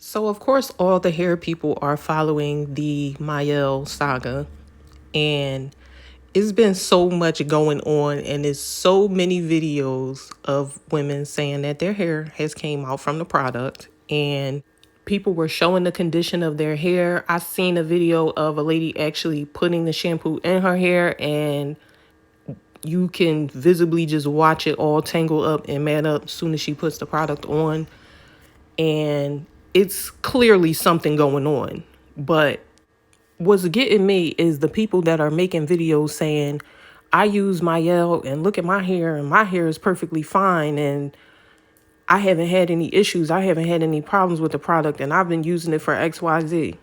So, of course, all the hair people are following the Mielle saga, and it's been so much going on, and there's so many videos of women saying that their hair has came out from the product, and people were showing the condition of their hair. I seen a video of a lady actually putting the shampoo in her hair, and you can visibly just watch it all tangle up and mat up as soon as she puts the product on. And it's clearly something going on. But what's getting me is the people that are making videos saying, I use Mielle and look at my hair and my hair is perfectly fine and I haven't had any issues. I haven't had any problems with the product and I've been using it for XYZ.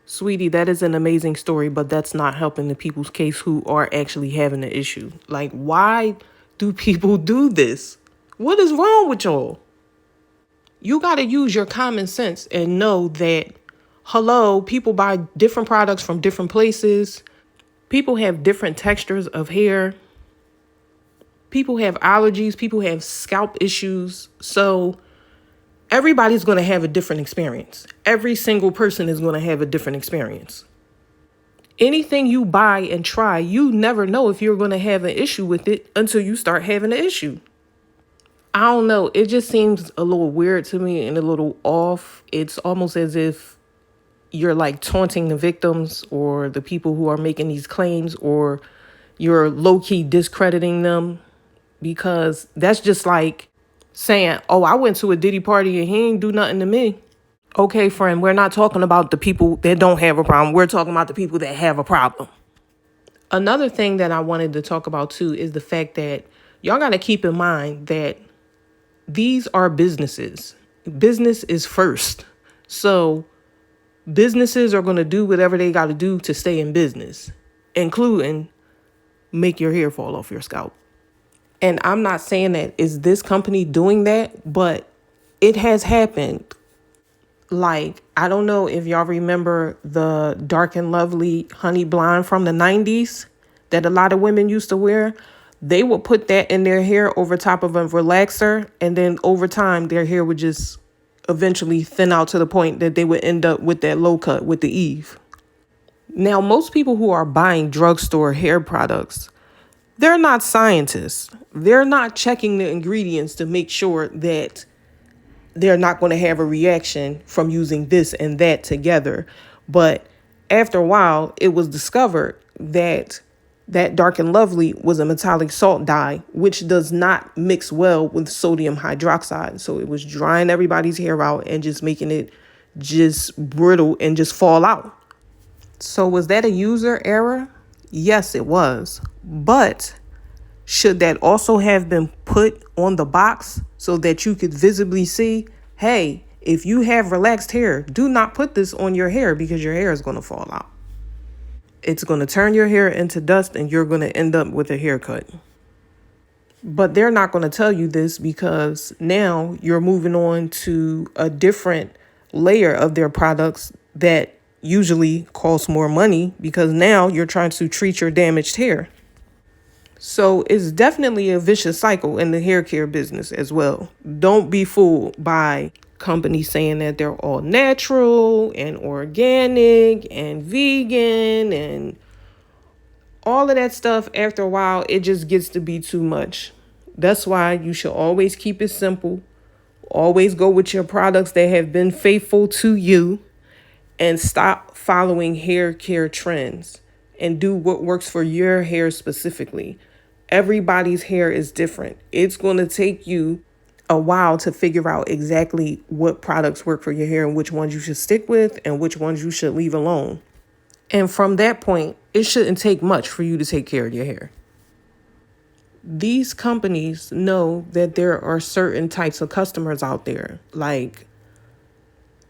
Sweetie, that is an amazing story, but that's not helping the people's case who are actually having the issue. Like, why do people do this? What is wrong with y'all? You got to use your common sense and know that, hello, people buy different products from different places. People have different textures of hair. People have allergies. People have scalp issues. So everybody's going to have a different experience. Every single person is going to have a different experience. Anything you buy and try, you never know if you're going to have an issue with it until you start having an issue. I don't know. It just seems a little weird to me and a little off. It's almost as if you're like taunting the victims or the people who are making these claims, or you're low-key discrediting them, because that's just like saying, oh, I went to a Diddy party and he ain't do nothing to me. Okay, friend, we're not talking about the people that don't have a problem. We're talking about the people that have a problem. Another thing that I wanted to talk about too is the fact that y'all got to keep in mind that these are businesses. Business is first. So businesses are going to do whatever they got to do to stay in business, including make your hair fall off your scalp. And I'm not saying that is this company doing that, but it has happened. Like, I don't know if y'all remember the Dark and Lovely Honey Blonde from the 90s that a lot of women used to wear. They would put that in their hair over top of a relaxer, and then over time, their hair would just eventually thin out to the point that they would end up with that low cut with the Eve. Now, most people who are buying drugstore hair products, they're not scientists. They're not checking the ingredients to make sure that they're not going to have a reaction from using this and that together. But after a while, it was discovered that Dark and Lovely was a metallic salt dye, which does not mix well with sodium hydroxide. So it was drying everybody's hair out and just making it just brittle and just fall out. So was that a user error? Yes, it was. But should that also have been put on the box so that you could visibly see, hey, if you have relaxed hair, do not put this on your hair because your hair is going to fall out. It's going to turn your hair into dust and you're going to end up with a haircut. But they're not going to tell you this because now you're moving on to a different layer of their products that usually cost more money, because now you're trying to treat your damaged hair. So it's definitely a vicious cycle in the hair care business as well. Don't be fooled by companies saying that they're all natural and organic and vegan and all of that stuff. After a while, it just gets to be too much. That's why you should always keep it simple. Always go with your products that have been faithful to you, and stop following hair care trends and do what works for your hair specifically. Everybody's hair is different. It's going to take you a while to figure out exactly what products work for your hair and which ones you should stick with and which ones you should leave alone. And from that point, it shouldn't take much for you to take care of your hair. These companies know that there are certain types of customers out there. Like,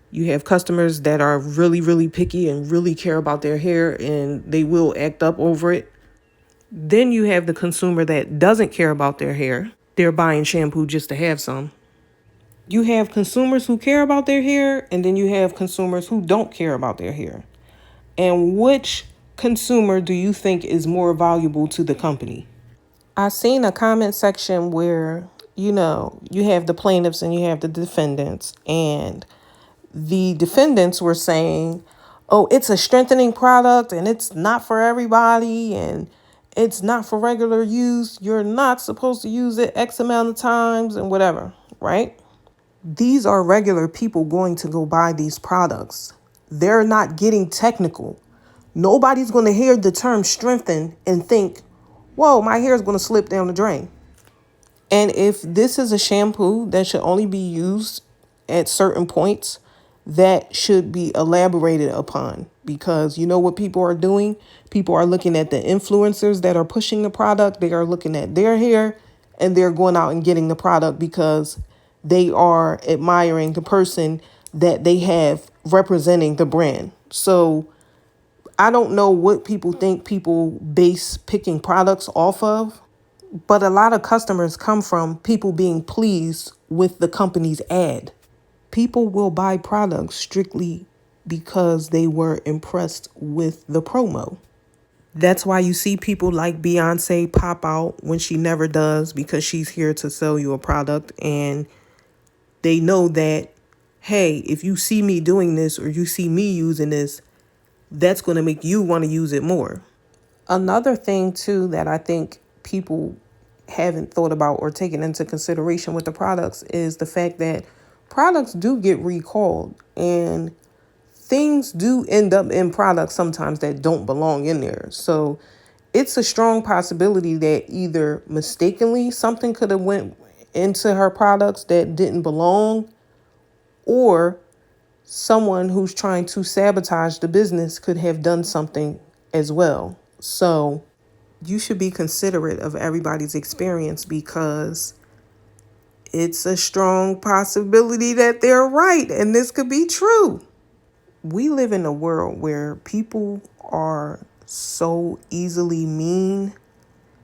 you have customers that are really, really picky and really care about their hair and they will act up over it. Then you have the consumer that doesn't care about their hair. They're buying shampoo just to have some. You have consumers who care about their hair, and then you have consumers who don't care about their hair. And which consumer do you think is more valuable to the company? I seen a comment section where, you have the plaintiffs and you have the defendants, and the defendants were saying, oh, it's a strengthening product and it's not for everybody and it's not for regular use. You're not supposed to use it X amount of times and whatever, right? These are regular people going to go buy these products. They're not getting technical. Nobody's going to hear the term strengthen and think, whoa, my hair is going to slip down the drain. And if this is a shampoo that should only be used at certain points, that should be elaborated upon, because you know what people are doing? People are looking at the influencers that are pushing the product. They are looking at their hair and they're going out and getting the product because they are admiring the person that they have representing the brand. So I don't know what people think people base picking products off of, but a lot of customers come from people being pleased with the company's ad. People will buy products strictly because they were impressed with the promo. That's why you see people like Beyonce pop out when she never does, because she's here to sell you a product. And they know that, hey, if you see me doing this or you see me using this, that's going to make you want to use it more. Another thing, too, that I think people haven't thought about or taken into consideration with the products is the fact that products do get recalled and things do end up in products sometimes that don't belong in there. So it's a strong possibility that either mistakenly something could have went into her products that didn't belong, or someone who's trying to sabotage the business could have done something as well. So you should be considerate of everybody's experience, because it's a strong possibility that they're right and this could be true. We live in a world where people are so easily mean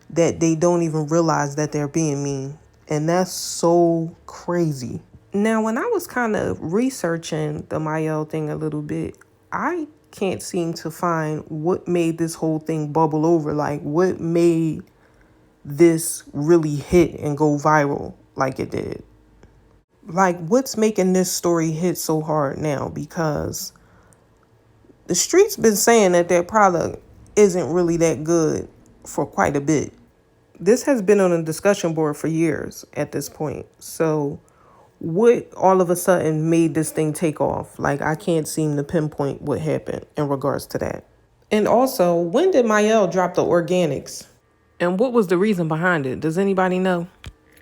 that they don't even realize that they're being mean. And that's so crazy. Now, when I was kind of researching the Mielle thing a little bit, I can't seem to find what made this whole thing bubble over. Like, what made this really hit and go viral like it did? Like, what's making this story hit so hard now? Because the street's been saying that their product isn't really that good for quite a bit. This has been on a discussion board for years at this point. So what all of a sudden made this thing take off? Like, I can't seem to pinpoint what happened in regards to that. And also, when did Mielle drop the organics? And what was the reason behind it? Does anybody know?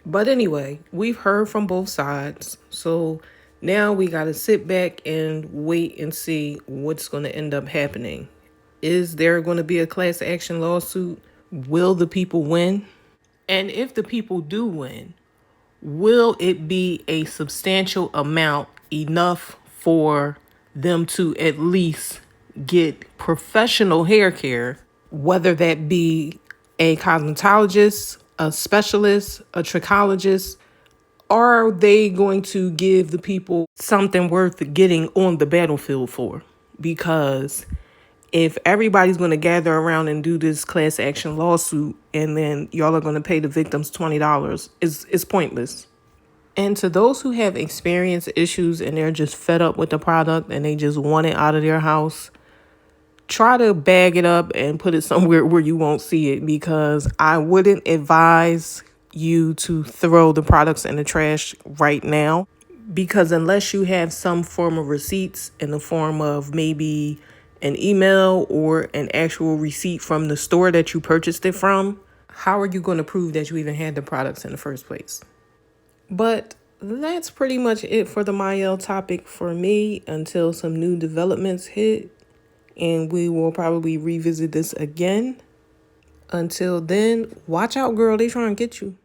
But anyway, we've heard from both sides. So now we got to sit back and wait and see what's going to end up happening. Is there going to be a class action lawsuit? Will the people win? And if the people do win, will it be a substantial amount, enough for them to at least get professional hair care, whether that be a cosmetologist, a specialist, a trichologist? Are they going to give the people something worth getting on the battlefield for? Because if everybody's going to gather around and do this class action lawsuit and then y'all are going to pay the victims $20, it's pointless. And to those who have experienced issues and they're just fed up with the product and they just want it out of their house, try to bag it up and put it somewhere where you won't see it, because I wouldn't advise you to throw the products in the trash right now, because unless you have some form of receipts in the form of maybe an email or an actual receipt from the store that you purchased it from, how are you going to prove that you even had the products in the first place? But that's pretty much it for the Mielle topic for me until some new developments hit. And we will probably revisit this again. Until then, watch out, girl. They trying to get you.